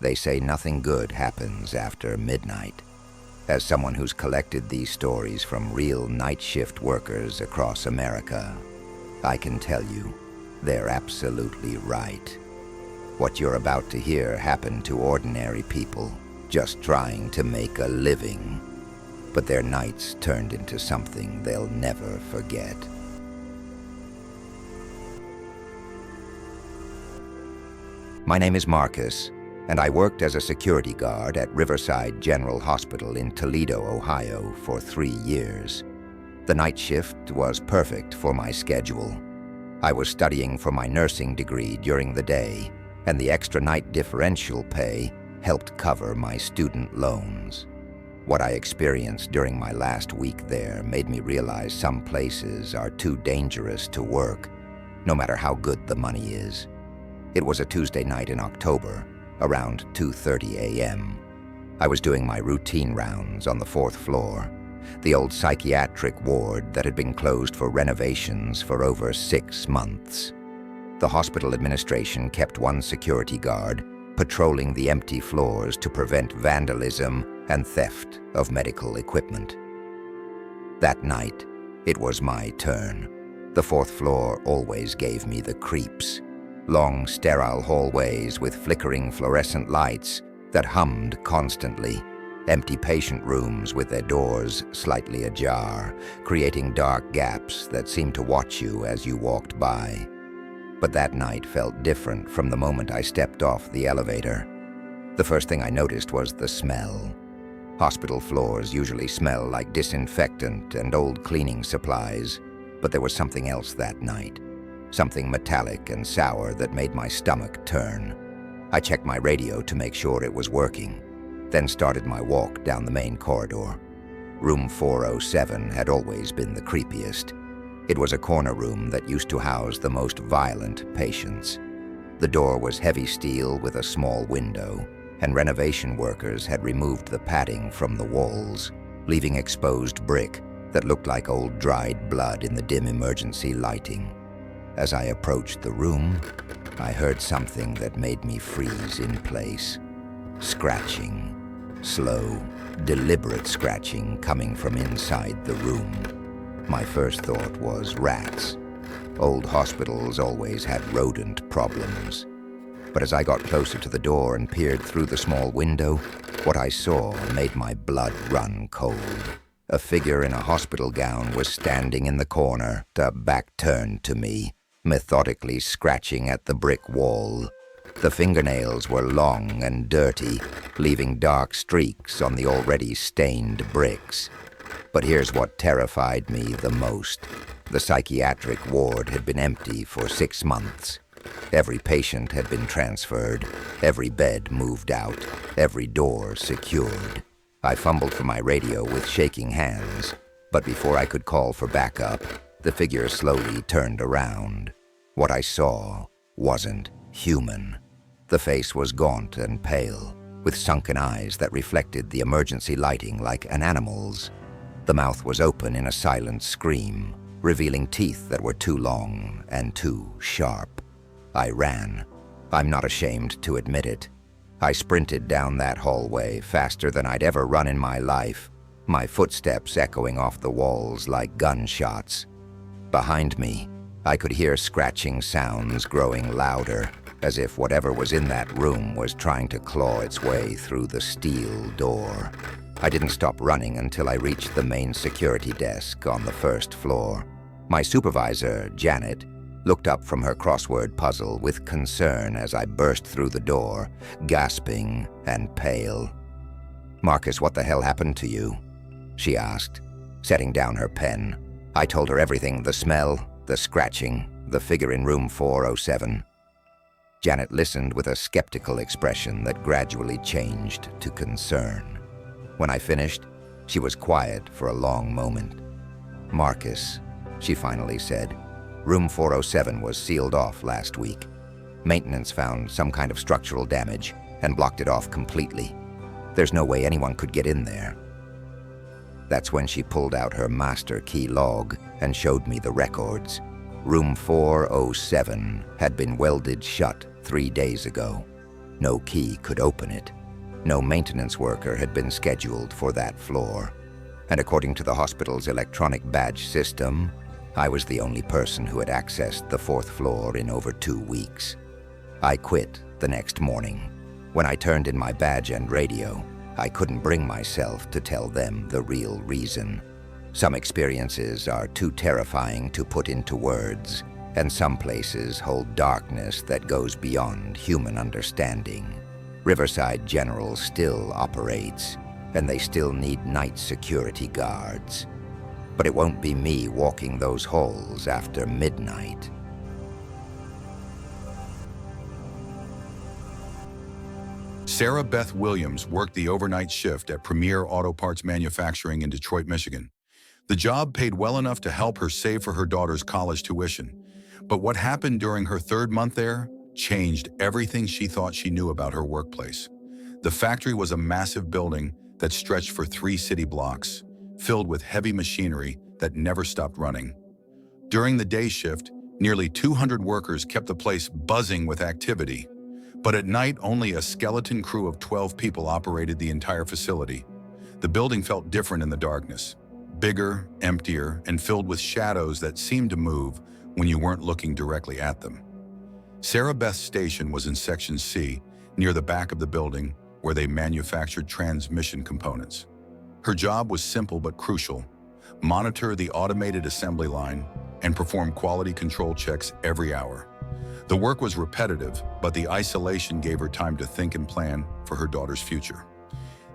They say nothing good happens after midnight. As someone who's collected these stories from real night shift workers across America, I can tell you, they're absolutely right. What you're about to hear happened to ordinary people, just trying to make a living. But their nights turned into something they'll never forget. My name is Marcus, and I worked as a security guard at Riverside General Hospital in Toledo, Ohio for 3 years. The night shift was perfect for my schedule. I was studying for my nursing degree during the day, and the extra night differential pay helped cover my student loans. What I experienced during my last week there made me realize some places are too dangerous to work, no matter how good the money is. It was a Tuesday night in October, around 2:30 a.m. I was doing my routine rounds on the 4th floor, the old psychiatric ward that had been closed for renovations for over 6 months. The hospital administration kept one security guard patrolling the empty floors to prevent vandalism and theft of medical equipment. That night, it was my turn. The 4th floor always gave me the creeps. Long, sterile hallways with flickering fluorescent lights that hummed constantly. Empty patient rooms with their doors slightly ajar, creating dark gaps that seemed to watch you as you walked by. But that night felt different from the moment I stepped off the elevator. The first thing I noticed was the smell. Hospital floors usually smell like disinfectant and old cleaning supplies, but there was something else that night. Something metallic and sour that made my stomach turn. I checked my radio to make sure it was working, then started my walk down the main corridor. Room 407 had always been the creepiest. It was a corner room that used to house the most violent patients. The door was heavy steel with a small window, and renovation workers had removed the padding from the walls, leaving exposed brick that looked like old dried blood in the dim emergency lighting. As I approached the room, I heard something that made me freeze in place. Scratching. Slow, deliberate scratching coming from inside the room. My first thought was rats. Old hospitals always had rodent problems. But as I got closer to the door and peered through the small window, what I saw made my blood run cold. A figure in a hospital gown was standing in the corner, her back turned to me, methodically scratching at the brick wall. The fingernails were long and dirty, leaving dark streaks on the already stained bricks. But here's what terrified me the most. The psychiatric ward had been empty for 6 months. Every patient had been transferred, every bed moved out, every door secured. I fumbled for my radio with shaking hands, but before I could call for backup, the figure slowly turned around. What I saw wasn't human. The face was gaunt and pale, with sunken eyes that reflected the emergency lighting like an animal's. The mouth was open in a silent scream, revealing teeth that were too long and too sharp. I ran. I'm not ashamed to admit it. I sprinted down that hallway faster than I'd ever run in my life, my footsteps echoing off the walls like gunshots. Behind me, I could hear scratching sounds growing louder, as if whatever was in that room was trying to claw its way through the steel door. I didn't stop running until I reached the main security desk on the 1st floor. My supervisor, Janet, looked up from her crossword puzzle with concern as I burst through the door, gasping and pale. "Marcus, what the hell happened to you?" she asked, setting down her pen. I told her everything, the smell, the scratching, the figure in room 407. Janet listened with a skeptical expression that gradually changed to concern. When I finished, she was quiet for a long moment. "Marcus," she finally said, "room 407 was sealed off last week. Maintenance found some kind of structural damage and blocked it off completely. There's no way anyone could get in there." That's when she pulled out her master key log and showed me the records. Room 407 had been welded shut 3 days ago. No key could open it. No maintenance worker had been scheduled for that floor. And according to the hospital's electronic badge system, I was the only person who had accessed the 4th floor in over 2 weeks. I quit the next morning. When I turned in my badge and radio, I couldn't bring myself to tell them the real reason. Some experiences are too terrifying to put into words, and some places hold darkness that goes beyond human understanding. Riverside General still operates, and they still need night security guards. But it won't be me walking those halls after midnight. Sarah Beth Williams worked the overnight shift at Premier Auto Parts Manufacturing in Detroit, Michigan. The job paid well enough to help her save for her daughter's college tuition. But what happened during her 3rd month there changed everything she thought she knew about her workplace. The factory was a massive building that stretched for 3 city blocks, filled with heavy machinery that never stopped running. During the day shift, nearly 200 workers kept the place buzzing with activity. But at night, only a skeleton crew of 12 people operated the entire facility. The building felt different in the darkness, bigger, emptier, and filled with shadows that seemed to move when you weren't looking directly at them. Sarah Beth's station was in Section C, near the back of the building, where they manufactured transmission components. Her job was simple but crucial: monitor the automated assembly line and perform quality control checks every hour. The work was repetitive, but the isolation gave her time to think and plan for her daughter's future.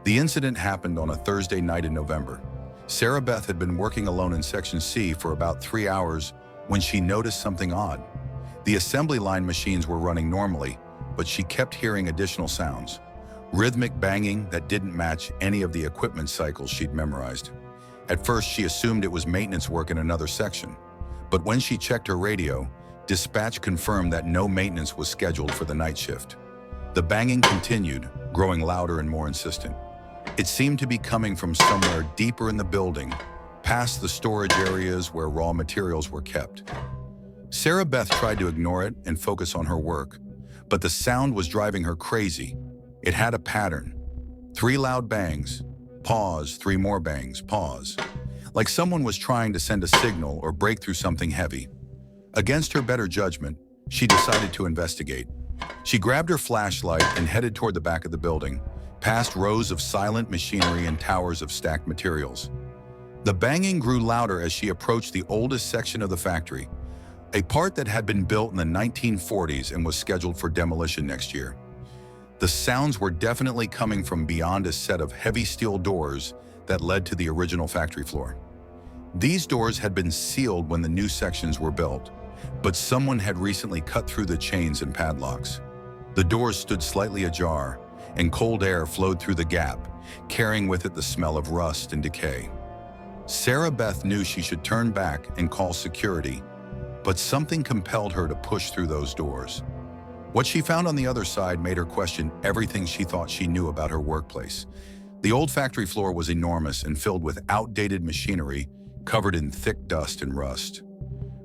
The incident happened on a Thursday night in November. Sarah Beth had been working alone in Section C for about 3 hours when she noticed something odd. The assembly line machines were running normally, but she kept hearing additional sounds, rhythmic banging that didn't match any of the equipment cycles she'd memorized. At first, she assumed it was maintenance work in another section, but when she checked her radio, dispatch confirmed that no maintenance was scheduled for the night shift. The banging continued, growing louder and more insistent. It seemed to be coming from somewhere deeper in the building, past the storage areas where raw materials were kept. Sarah Beth tried to ignore it and focus on her work, but the sound was driving her crazy. It had a pattern: 3 loud bangs, pause, 3 more bangs, pause, like someone was trying to send a signal or break through something heavy. Against her better judgment, she decided to investigate. She grabbed her flashlight and headed toward the back of the building, past rows of silent machinery and towers of stacked materials. The banging grew louder as she approached the oldest section of the factory, a part that had been built in the 1940s and was scheduled for demolition next year. The sounds were definitely coming from beyond a set of heavy steel doors that led to the original factory floor. These doors had been sealed when the new sections were built, but someone had recently cut through the chains and padlocks. The doors stood slightly ajar, and cold air flowed through the gap, carrying with it the smell of rust and decay. Sarah Beth knew she should turn back and call security, but something compelled her to push through those doors. What she found on the other side made her question everything she thought she knew about her workplace. The old factory floor was enormous and filled with outdated machinery covered in thick dust and rust.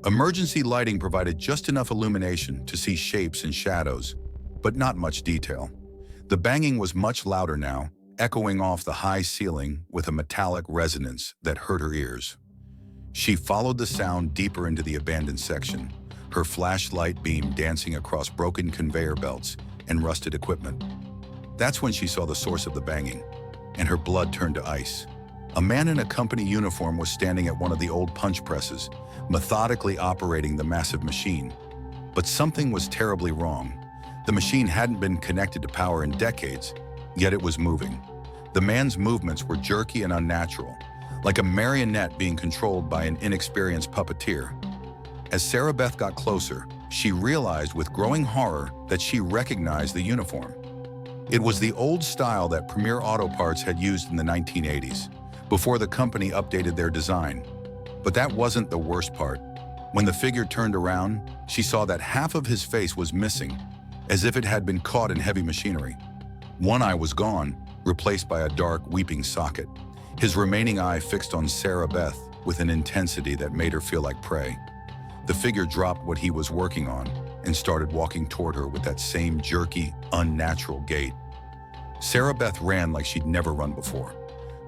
Emergency lighting provided just enough illumination to see shapes and shadows, but not much detail. The banging was much louder now, echoing off the high ceiling with a metallic resonance that hurt her ears. She followed the sound deeper into the abandoned section, her flashlight beam dancing across broken conveyor belts and rusted equipment. That's when she saw the source of the banging, and her blood turned to ice. A man in a company uniform was standing at one of the old punch presses, methodically operating the massive machine. But something was terribly wrong. The machine hadn't been connected to power in decades, yet it was moving. The man's movements were jerky and unnatural, like a marionette being controlled by an inexperienced puppeteer. As Sarah Beth got closer, she realized with growing horror that she recognized the uniform. It was the old style that Premier Auto Parts had used in the 1980s, before the company updated their design. But that wasn't the worst part. When the figure turned around, she saw that half of his face was missing, as if it had been caught in heavy machinery. One eye was gone, replaced by a dark, weeping socket. His remaining eye fixed on Sarah Beth with an intensity that made her feel like prey. The figure dropped what he was working on and and started walking toward her with that same jerky, unnatural gait. Sarah Beth ran like she'd never run before,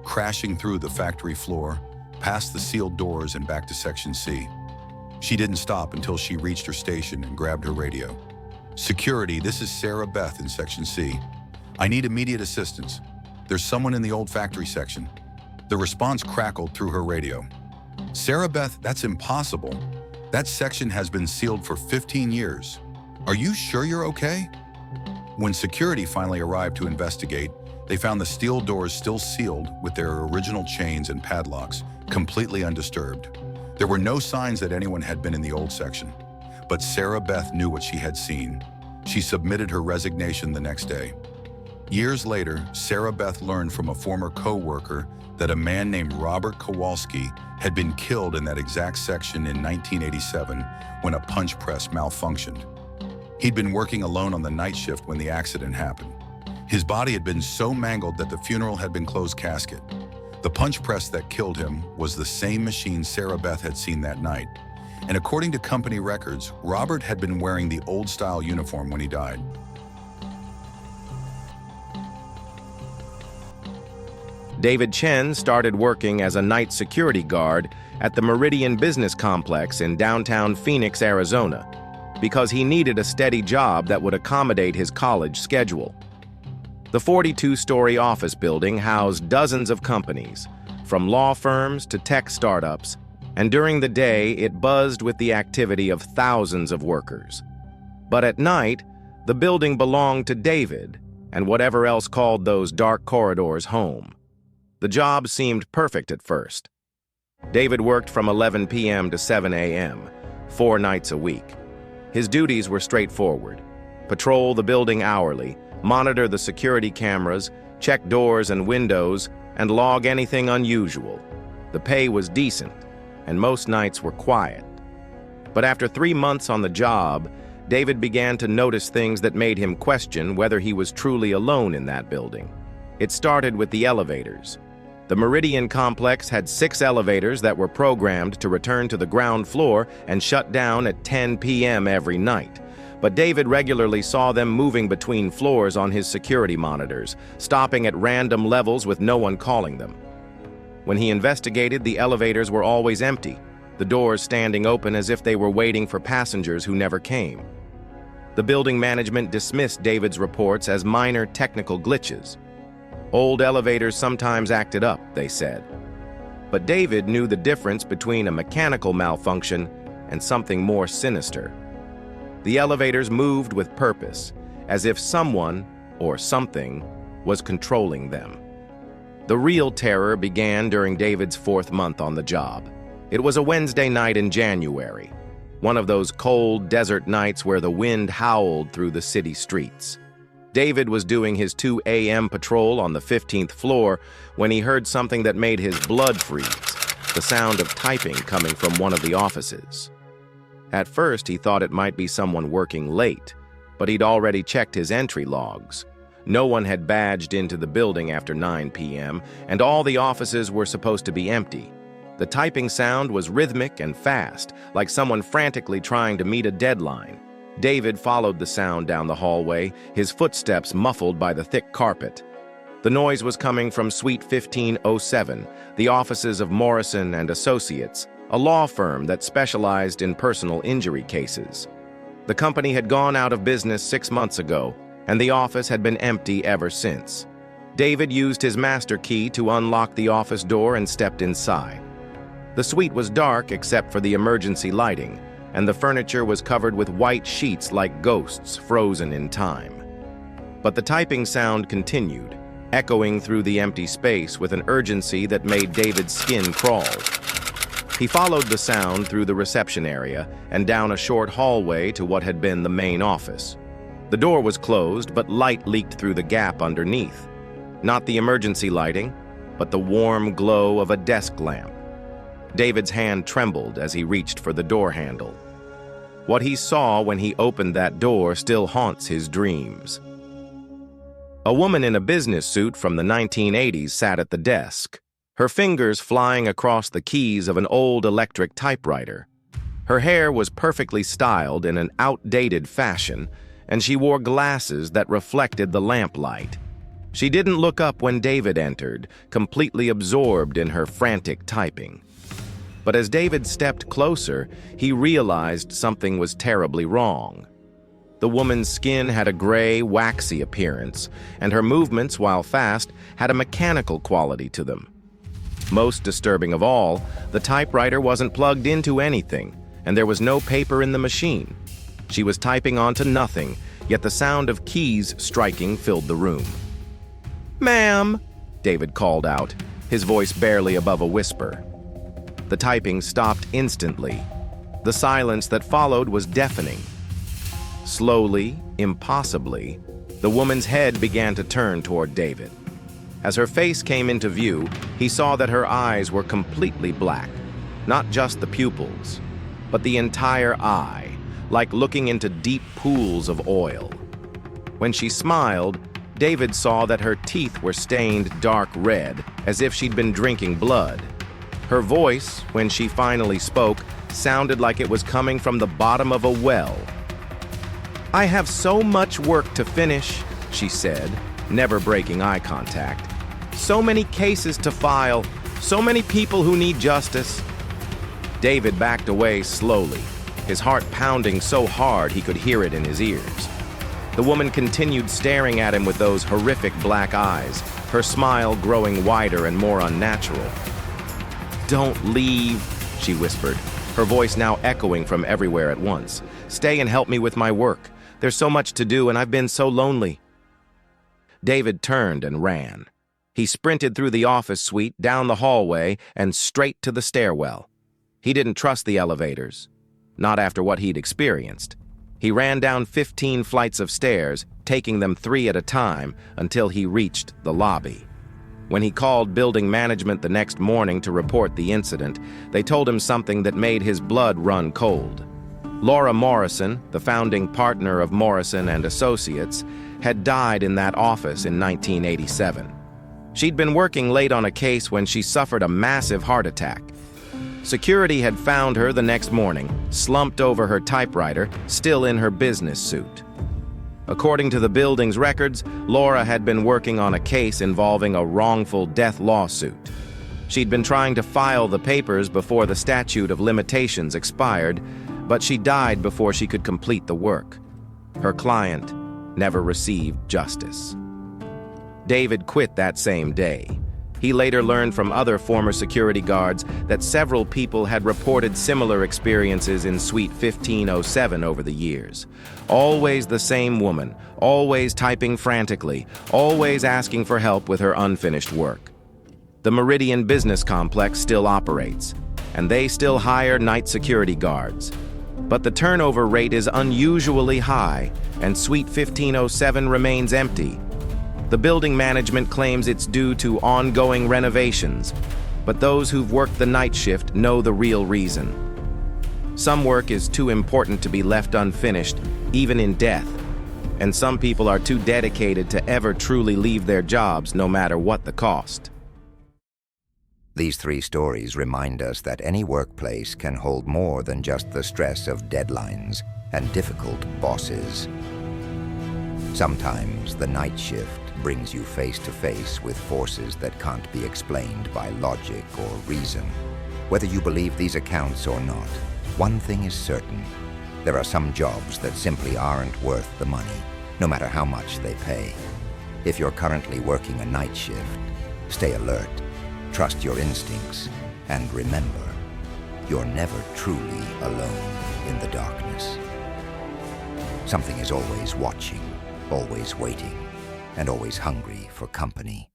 crashing through the factory floor, past the sealed doors and back to Section C. She didn't stop until she reached her station and grabbed her radio. "Security, this is Sarah Beth in Section C. I need immediate assistance. There's someone in the old factory section." The response crackled through her radio. "Sarah Beth, that's impossible. That section has been sealed for 15 years. Are you sure you're okay?" When security finally arrived to investigate, they found the steel doors still sealed with their original chains and padlocks, completely undisturbed. There were no signs that anyone had been in the old section. But Sarah Beth knew what she had seen. She submitted her resignation the next day. Years later, Sarah Beth learned from a former co-worker that a man named Robert Kowalski had been killed in that exact section in 1987 when a punch press malfunctioned. He'd been working alone on the night shift when the accident happened. His body had been so mangled that the funeral had been closed casket. The punch press that killed him was the same machine Sarah Beth had seen that night. And according to company records, Robert had been wearing the old-style uniform when he died. David Chen started working as a night security guard at the Meridian Business Complex in downtown Phoenix, Arizona, because he needed a steady job that would accommodate his college schedule. The 42-story office building housed dozens of companies, from law firms to tech startups, and during the day it buzzed with the activity of thousands of workers. But at night, the building belonged to David and whatever else called those dark corridors home. The job seemed perfect at first. David worked from 11 p.m. to 7 a.m., 4 nights a week. His duties were straightforward: patrol the building hourly, monitor the security cameras, check doors and windows, and log anything unusual. The pay was decent, and most nights were quiet. But after 3 months on the job, David began to notice things that made him question whether he was truly alone in that building. It started with the elevators. The Meridian complex had 6 elevators that were programmed to return to the ground floor and shut down at 10 p.m. every night. But David regularly saw them moving between floors on his security monitors, stopping at random levels with no one calling them. When he investigated, the elevators were always empty, the doors standing open as if they were waiting for passengers who never came. The building management dismissed David's reports as minor technical glitches. Old elevators sometimes acted up, they said. But David knew the difference between a mechanical malfunction and something more sinister. The elevators moved with purpose, as if someone, or something, was controlling them. The real terror began during David's 4th month on the job. It was a Wednesday night in January, one of those cold desert nights where the wind howled through the city streets. David was doing his 2 a.m. patrol on the 15th floor when he heard something that made his blood freeze, the sound of typing coming from one of the offices. At first, he thought it might be someone working late, but he'd already checked his entry logs. No one had badged into the building after 9 p.m., and all the offices were supposed to be empty. The typing sound was rhythmic and fast, like someone frantically trying to meet a deadline. David followed the sound down the hallway, his footsteps muffled by the thick carpet. The noise was coming from Suite 1507, the offices of Morrison and Associates, a law firm that specialized in personal injury cases. The company had gone out of business 6 months ago, and the office had been empty ever since. David used his master key to unlock the office door and stepped inside. The suite was dark except for the emergency lighting, and the furniture was covered with white sheets like ghosts frozen in time. But the typing sound continued, echoing through the empty space with an urgency that made David's skin crawl. He followed the sound through the reception area and down a short hallway to what had been the main office. The door was closed, but light leaked through the gap underneath. Not the emergency lighting, but the warm glow of a desk lamp. David's hand trembled as he reached for the door handle. What he saw when he opened that door still haunts his dreams. A woman in a business suit from the 1980s sat at the desk, her fingers flying across the keys of an old electric typewriter. Her hair was perfectly styled in an outdated fashion, and she wore glasses that reflected the lamplight. She didn't look up when David entered, completely absorbed in her frantic typing. But as David stepped closer, he realized something was terribly wrong. The woman's skin had a gray, waxy appearance, and her movements, while fast, had a mechanical quality to them. Most disturbing of all, the typewriter wasn't plugged into anything, and there was no paper in the machine. She was typing onto nothing, yet the sound of keys striking filled the room. "Ma'am," David called out, his voice barely above a whisper. The typing stopped instantly. The silence that followed was deafening. Slowly, impossibly, the woman's head began to turn toward David. As her face came into view, he saw that her eyes were completely black, not just the pupils, but the entire eye, like looking into deep pools of oil. When she smiled, David saw that her teeth were stained dark red, as if she'd been drinking blood. Her voice, when she finally spoke, sounded like it was coming from the bottom of a well. "I have so much work to finish," she said, never breaking eye contact. "So many cases to file, so many people who need justice." David backed away slowly, his heart pounding so hard he could hear it in his ears. The woman continued staring at him with those horrific black eyes, her smile growing wider and more unnatural. "Don't leave," she whispered, her voice now echoing from everywhere at once. "Stay and help me with my work. There's so much to do and I've been so lonely." David turned and ran. He sprinted through the office suite, down the hallway, and straight to the stairwell. He didn't trust the elevators, not after what he'd experienced. He ran down 15 flights of stairs, taking them 3 at a time until he reached the lobby. When he called building management the next morning to report the incident, they told him something that made his blood run cold. Laura Morrison, the founding partner of Morrison and Associates, had died in that office in 1987. She'd been working late on a case when she suffered a massive heart attack. Security had found her the next morning, slumped over her typewriter, still in her business suit. According to the building's records, Laura had been working on a case involving a wrongful death lawsuit. She'd been trying to file the papers before the statute of limitations expired, but she died before she could complete the work. Her client never received justice. David quit that same day. He later learned from other former security guards that several people had reported similar experiences in Suite 1507 over the years. Always the same woman, always typing frantically, always asking for help with her unfinished work. The Meridian Business Complex still operates, and they still hire night security guards. But the turnover rate is unusually high, and Suite 1507 remains empty. The building management claims it's due to ongoing renovations, but those who've worked the night shift know the real reason. Some work is too important to be left unfinished, even in death, and some people are too dedicated to ever truly leave their jobs, no matter what the cost. These 3 stories remind us that any workplace can hold more than just the stress of deadlines and difficult bosses. Sometimes the night shift brings you face to face with forces that can't be explained by logic or reason. Whether you believe these accounts or not, one thing is certain. There are some jobs that simply aren't worth the money, no matter how much they pay. If you're currently working a night shift, stay alert, trust your instincts, and remember, you're never truly alone in the darkness. Something is always watching, always waiting, and always hungry for company.